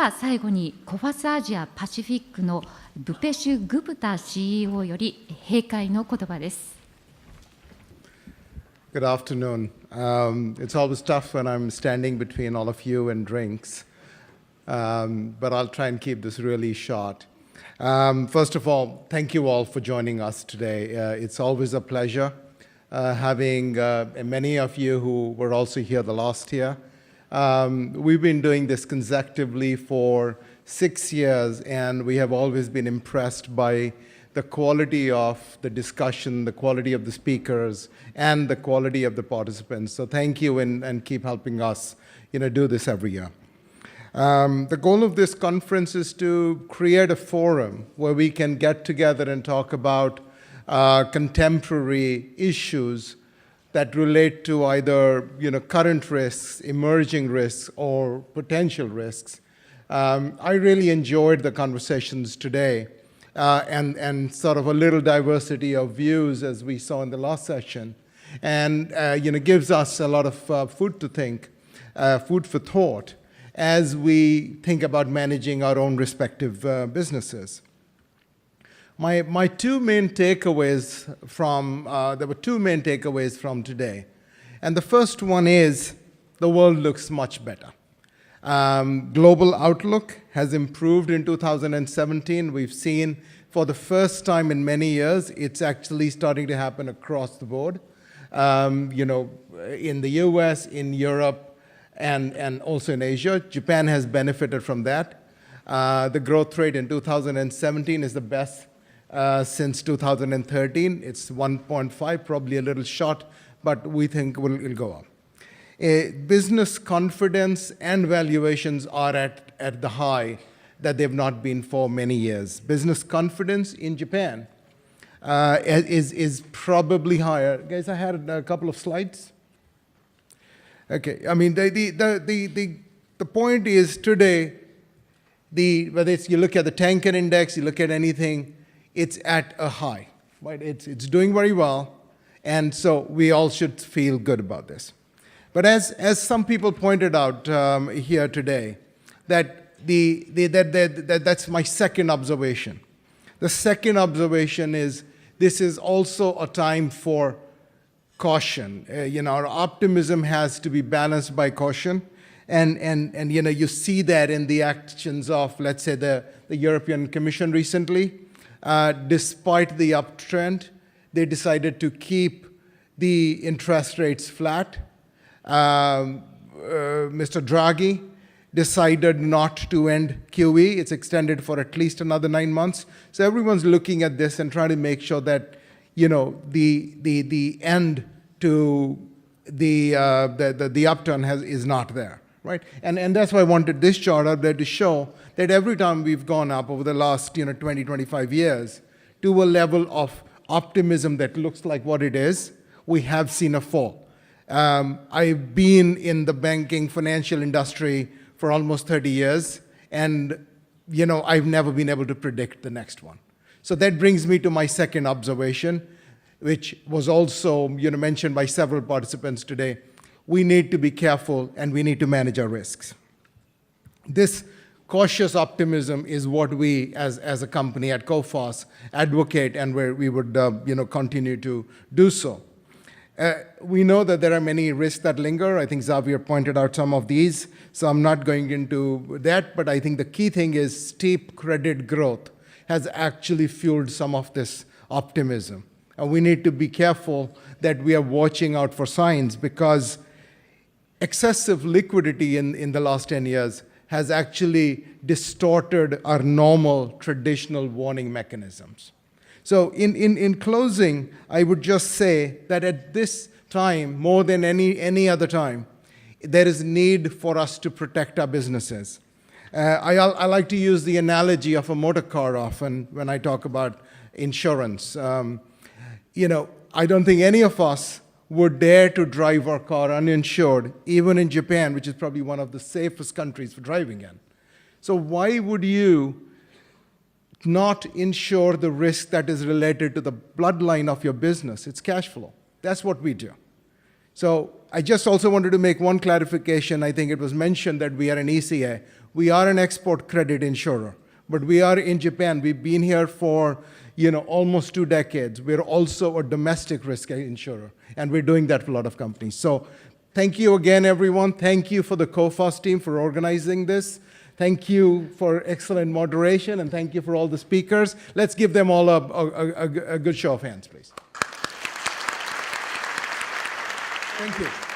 は最後にコファスアジアパシフィックのブペシュ・グプタ CEO より閉会の言葉です。Good afternoon. It's always tough when I'm standing between all of you and drinks, but I'll try and keep this really short. First of all, thank you all for joining us today. It's always a pleasure having many of you who were also here the last year. We've been doing this consecutively for 6 years, and we have always been impressed by the quality of the discussion, the quality of the speakers, and the quality of the participants. So thank you, and keep helping us do this every year. The goal of this conference is to create a forum where we can get together and talk about contemporary issues that relate to either current risks, emerging risks, or potential risks. I really enjoyed the conversations today, and sort of a little diversity of views as we saw in the last session, and gives us a lot of food to think, food for thought, as we think about managing our own respective businesses. My two main takeaways there were two main takeaways from today. And the first one is the world looks much better. Global outlook has improved in 2017. We've seen for the first time in many years, it's actually starting to happen across the board. In the US, in Europe, and also in Asia. Japan has benefited from that. The growth rate in 2017 is the best since 2013. It's 1.5, probably a little short, but we think it'll go up. Business confidence and valuations are at the high that they've not been for many years. Business confidence in Japan is probably higher. Guys, I had a couple of slides. Okay, I mean, the point is today, whether you look at the tanker index, you look at anything, it's at a high, right? It's doing very well, and so we all should feel good about this. But as some people pointed out here today, that's my second observation. The second observation is this is also a time for caution. Our optimism has to be balanced by caution, and you see that in the actions of, let's say, the European Commission recently. Despite the uptrend, they decided to keep the interest rates flat. Mr. Draghi decided not to end QE. It's extended for at least another 9 months. So everyone's looking at this and trying to make sure that the end to the upturn is not there, right? And that's why I wanted this chart up there to show that every time we've gone up over the last 20, 25 years to a level of optimism that looks like what it is, we have seen a fall. I've been in the banking financial industry for almost 30 years, and I've never been able to predict the next one. So that brings me to my second observation, which was also mentioned by several participants today. We need to be careful, and we need to manage our risks. This cautious optimism is what we, as a company at Coface, advocate, and where we would continue to do so. We know that there are many risks that linger. I think Xavier pointed out some of these, so I'm not going into that, but I think the key thing is steep credit growth has actually fueled some of this optimism. And we need to be careful that we are watching out for signs, because excessive liquidity in the last 10 years has actually distorted our normal traditional warning mechanisms. So in closing, I would just say that at this time, more than any other time, there is need for us to protect our businesses. I like to use the analogy of a motor car often when I talk about insurance. I don't think any of us would dare to drive our car uninsured, even in Japan, which is probably one of the safest countries for driving in. So why would you not insure the risk that is related to the bloodline of your business? It's cash flow. That's what we do. So I just also wanted to make one clarification. I think it was mentioned that we are an ECA. We are an export credit insurer, but we are in Japan. We've been here for almost 2 decades. We're also a domestic risk insurer, and we're doing that for a lot of companies. So thank you again, everyone. Thank you for the Coface team for organizing this. Thank you for excellent moderation, and thank you for all the speakers. Let's give them all a good show of hands, please. Thank you.